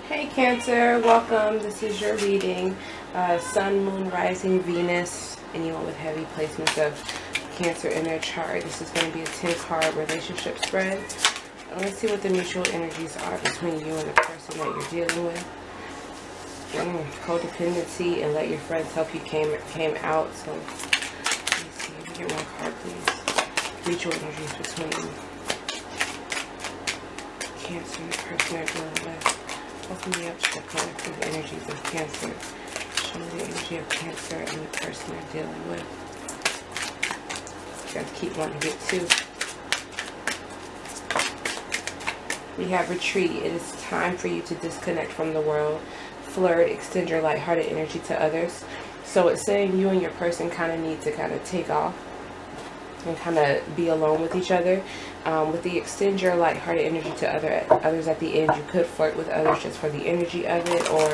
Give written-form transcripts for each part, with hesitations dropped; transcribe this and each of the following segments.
Hey Cancer, welcome. This is your reading. Sun, Moon, Rising, Venus, anyone with heavy placements of Cancer in their chart. This is going to be a 10-card relationship spread. Let's see what the mutual energies are between you and the person that you're dealing with. Codependency and let your friends help you came out. So let me see. Let me get one card, please. Mutual energies between Cancer and the person they're dealing with. Open me up to the collective energies of Cancer. Show me the energy of Cancer and the person they're dealing with. You guys keep wanting to get to. We have retreat. It is time for you to disconnect from the world. Flirt, extend your lighthearted energy to others. So it's saying you and your person kind of need to kind of take off and kind of be alone with each other. With the extend your lighthearted energy to others at the end, you could flirt with others just for the energy of it, or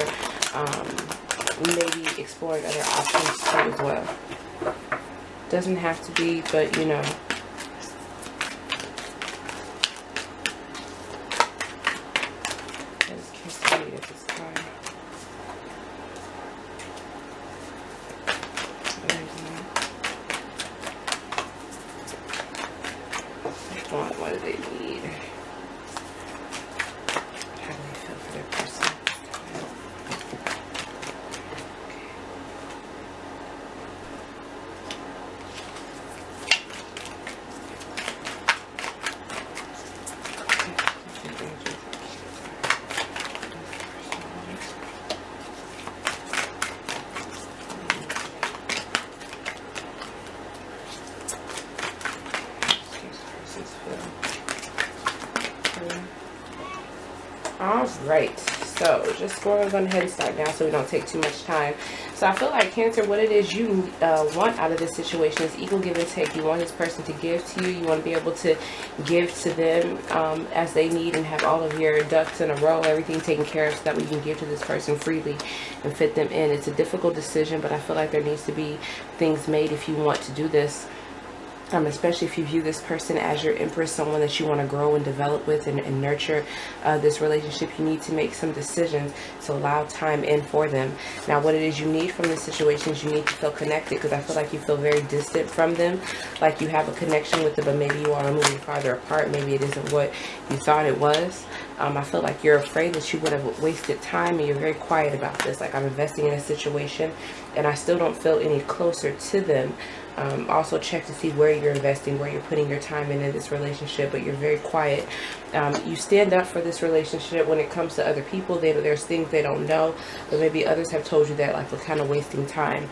maybe exploring other options too as well. Doesn't have to be, but you know. Let's kiss the read at this time. What do they need? How do they feel for their person? Alright, so just going ahead and start now so we don't take too much time. So I feel like Cancer, what it is you want out of this situation is equal give and take. You want this person to give to you. You want to be able to give to them as they need and have all of your ducks in a row, everything taken care of, so that we can give to this person freely and fit them in. It's a difficult decision, but I feel like there needs to be things made if you want to do this. Especially if you view this person as your empress, someone that you want to grow and develop with and nurture this relationship, you need to make some decisions to allow time in for them. Now, what it is you need from this situation is you need to feel connected, because I feel like you feel very distant from them, like you have a connection with them, but maybe you are moving farther apart. Maybe it isn't what you thought it was. I feel like you're afraid that you would have wasted time, and you're very quiet about this. Like, I'm investing in a situation and I still don't feel any closer to them. Also check to see where you're investing, where you're putting your time in this relationship, but you're very quiet. You stand up for this relationship when it comes to other people. There's things they don't know, but maybe others have told you that, like, we're kind of wasting time.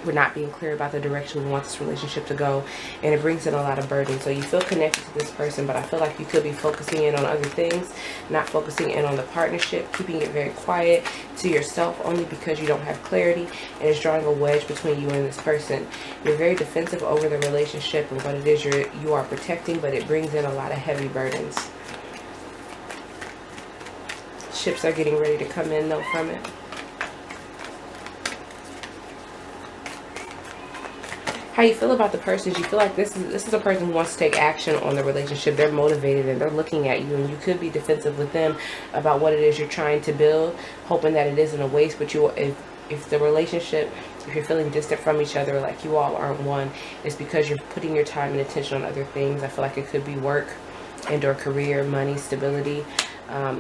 We're not being clear about the direction we want this relationship to go, and it brings in a lot of burden. So you feel connected to this person, but I feel like you could be focusing in on other things, not focusing in on the partnership, keeping it very quiet to yourself only because you don't have clarity, and it's drawing a wedge between you and this person. You're very defensive over the relationship and what it is you are protecting, but it brings in a lot of heavy burdens. Ships are getting ready to come in though from it. How you feel about the person? You feel like this is a person who wants to take action on the relationship. They're motivated and they're looking at you, and you could be defensive with them about what it is you're trying to build, hoping that it isn't a waste. But if the relationship, if you're feeling distant from each other, like you all aren't one, it's because you're putting your time and attention on other things. I feel like it could be work and or career, money, stability.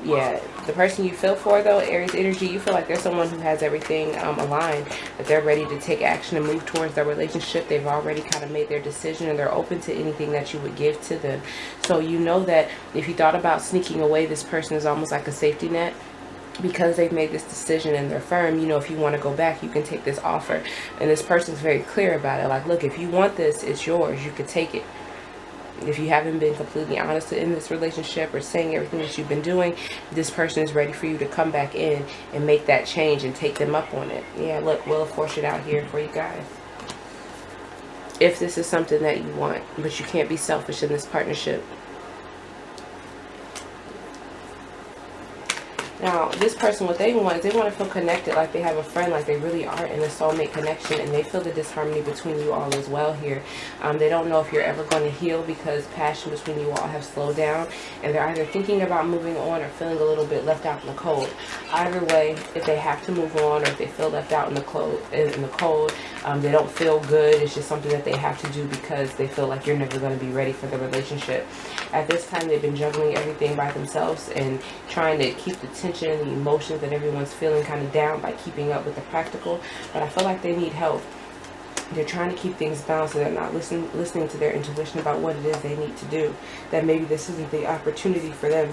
Yeah, the person you feel for though, Aries energy, you feel like there's someone who has everything aligned, that they're ready to take action and move towards their relationship. They've already kind of made their decision, and they're open to anything that you would give to them. So you know that if you thought about sneaking away, this person is almost like a safety net, because they've made this decision and they're firm. You know, if you want to go back, you can take this offer, and this person's very clear about it. Like, look, if you want this, it's yours. You could take it. If you haven't been completely honest in this relationship or saying everything that you've been doing, this person is ready for you to come back in and make that change and take them up on it. Yeah, look, Wheel of Fortune out here for you guys. If this is something that you want, but you can't be selfish in this partnership. Now, this person, what they want is they want to feel connected, like they have a friend, like they really are in a soulmate connection, and they feel the disharmony between you all as well here. They don't know if you're ever going to heal because passion between you all have slowed down, and they're either thinking about moving on or feeling a little bit left out in the cold. Either way, if they have to move on or if they feel left out in the cold, they don't feel good. It's just something that they have to do because they feel like you're never going to be ready for the relationship. At this time, they've been juggling everything by themselves and trying to keep the tension and the emotions that everyone's feeling kind of down by keeping up with the practical. But I feel like they need help. They're trying to keep things balanced, and they're not listening to their intuition about what it is they need to do. That maybe this isn't the opportunity for them.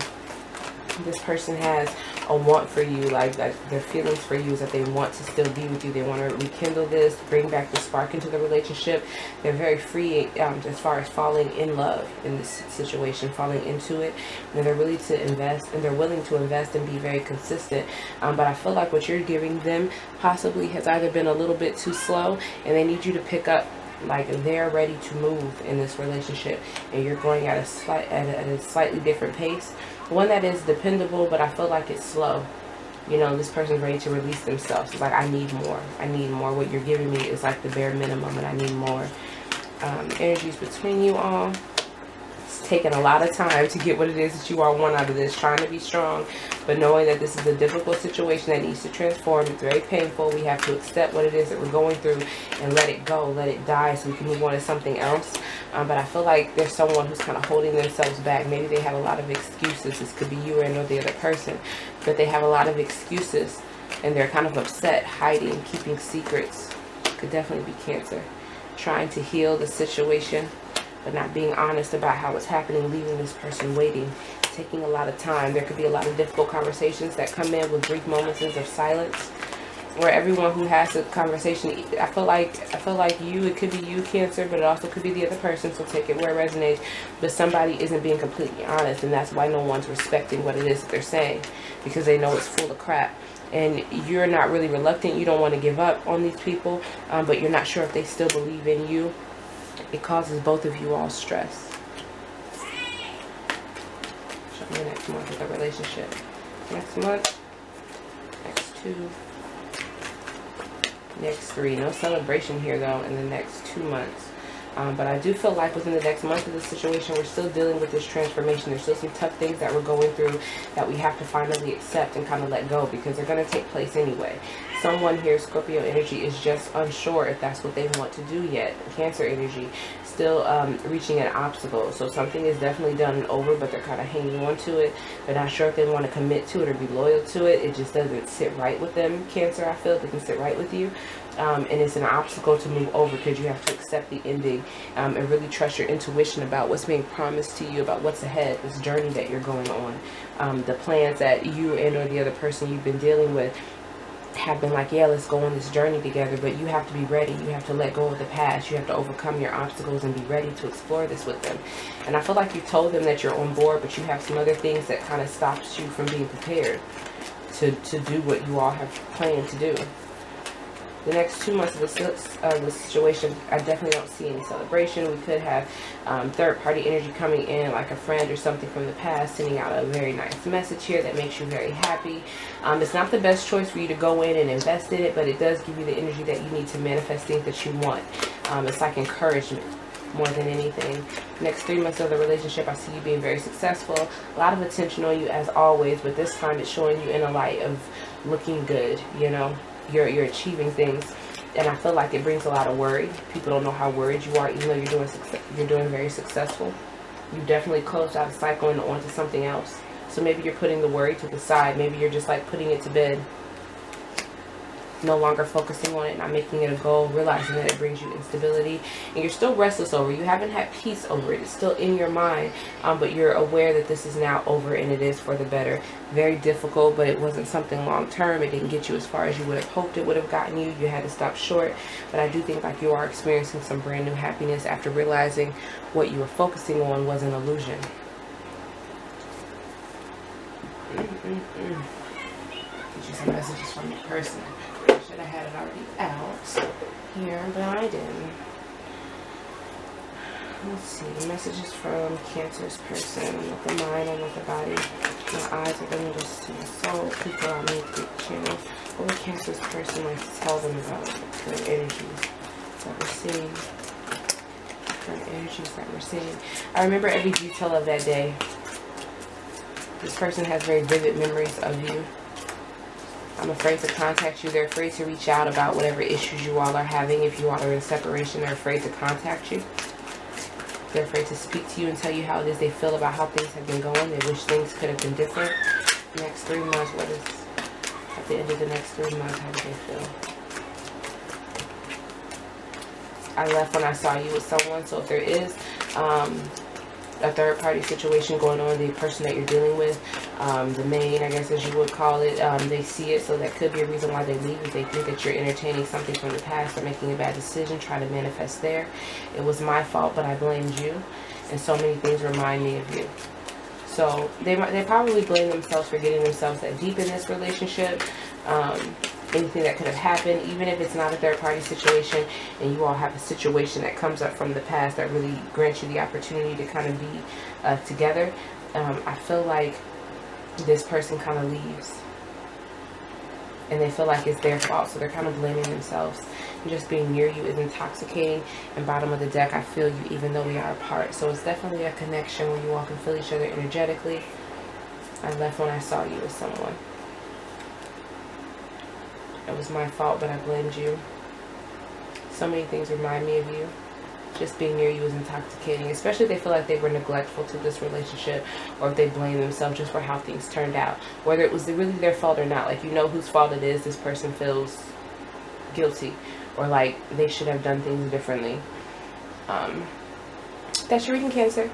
This person has a want for you, like their feelings for you is that they want to still be with you. They want to rekindle this, bring back the spark into the relationship. They're very free as far as falling in love in this situation, falling into it. And they're willing to invest and be very consistent. But I feel like what you're giving them possibly has either been a little bit too slow, and they need you to pick up. Like they're ready to move in this relationship, and you're going at a slightly different pace. One that is dependable, but I feel like it's slow. You know, this person's ready to release themselves. It's like, I need more. I need more. What you're giving me is like the bare minimum, and I need more. Energies between you all. It's taking a lot of time to get what it is that you all want out of this. Trying to be strong, but knowing that this is a difficult situation that needs to transform. It's very painful. We have to accept what it is that we're going through and let it go, let it die, so we can move on to something else. But I feel like there's someone who's kind of holding themselves back. Maybe they have a lot of excuses. This could be you or the other person, but they have a lot of excuses, and they're kind of upset, hiding, keeping secrets. Could definitely be Cancer. Trying to heal the situation, but not being honest about how it's happening, leaving this person waiting, taking a lot of time. There could be a lot of difficult conversations that come in with brief moments of silence. Where everyone who has a conversation, I feel like you, it could be you, Cancer, but it also could be the other person, so take it where it resonates. But somebody isn't being completely honest, and that's why no one's respecting what it is that they're saying, because they know it's full of crap. And you're not really reluctant, you don't want to give up on these people, but you're not sure if they still believe in you. It causes both of you all stress. Show me next month with the relationship. Next month, next 2, next 3. No celebration here though in the next 2 months. But I do feel like within the next month of the situation, we're still dealing with this transformation. There's still some tough things that we're going through that we have to finally accept and kind of let go, because they're going to take place anyway. Someone here, Scorpio energy, is just unsure if that's what they want to do yet. Cancer energy, still reaching an obstacle. So something is definitely done and over, but they're kind of hanging on to it. They're not sure if they want to commit to it or be loyal to it. It just doesn't sit right with them, Cancer. I feel it doesn't sit right with you. And it's an obstacle to move over, because you have to accept the ending and really trust your intuition about what's being promised to you, about what's ahead, this journey that you're going on. The plans that you and or the other person you've been dealing with have been like, yeah, let's go on this journey together, but you have to be ready. You have to let go of the past. You have to overcome your obstacles and be ready to explore this with them. And I feel like you told them that you're on board, but you have some other things that kind of stops you from being prepared to do what you all have planned to do. The next 2 months of the situation, I definitely don't see any celebration. We could have third-party energy coming in, like a friend or something from the past, sending out a very nice message here that makes you very happy. It's not the best choice for you to go in and invest in it, but it does give you the energy that you need to manifest things that you want. It's like encouragement more than anything. Next 3 months of the relationship, I see you being very successful. A lot of attention on you as always, but this time it's showing you in a light of looking good, you know. You're achieving things, and I feel like it brings a lot of worry. People don't know how worried you are, even though you're doing very successful. You definitely closed out a cycle and onto something else. So maybe you're putting the worry to the side. Maybe you're just like putting it to bed, no longer focusing on it, not making it a goal, realizing that it brings you instability, and you're still restless over it. You haven't had peace over it. It's still in your mind, but you're aware that this is now over, and it is for the better. Very difficult, but it wasn't something long term. It didn't get you as far as you would have hoped it would have gotten you. You had to stop short, but I do think like you are experiencing some brand new happiness after realizing what you were focusing on was an illusion. Get you some messages from your person. Should have had it already out here, but I didn't. Let's see. Messages from Cancer's person. Not the mind, and not the body. My eyes are going to just see so people on me through the channel. What would Cancer's person like to tell them about current energies that we're seeing? Current energies that we're seeing. I remember every detail of that day. This person has very vivid memories of you. I'm afraid to contact you. They're afraid to reach out about whatever issues you all are having. If you all are in separation, they're afraid to contact you. They're afraid to speak to you and tell you how it is they feel about how things have been going. They wish things could have been different. Next 3 months, what is at the end of the next 3 months, how do they feel? I left when I saw you with someone. So if there is a third party situation going on, the person that you're dealing with, the main, I guess as you would call it, they see it, so that could be a reason why they leave. If they think that you're entertaining something from the past or making a bad decision, try to manifest there. It was my fault, but I blamed you, and so many things remind me of you. So they probably blame themselves for getting themselves that deep in this relationship. Anything that could have happened, even if it's not a third party situation and you all have a situation that comes up from the past that really grants you the opportunity to kind of be together, I feel like this person kind of leaves and they feel like it's their fault, so they're kind of blaming themselves. And just being near you is intoxicating. And bottom of the deck, I feel you even though we are apart. So it's definitely a connection where you all can feel each other energetically. I left when I saw you with someone. It was my fault, but I blamed you. So many things remind me of you. Just being near you is intoxicating, especially if they feel like they were neglectful to this relationship, or if they blame themselves just for how things turned out. Whether it was really their fault or not. Like, you know whose fault it is. This person feels guilty, or like they should have done things differently. That's your reading, Cancer.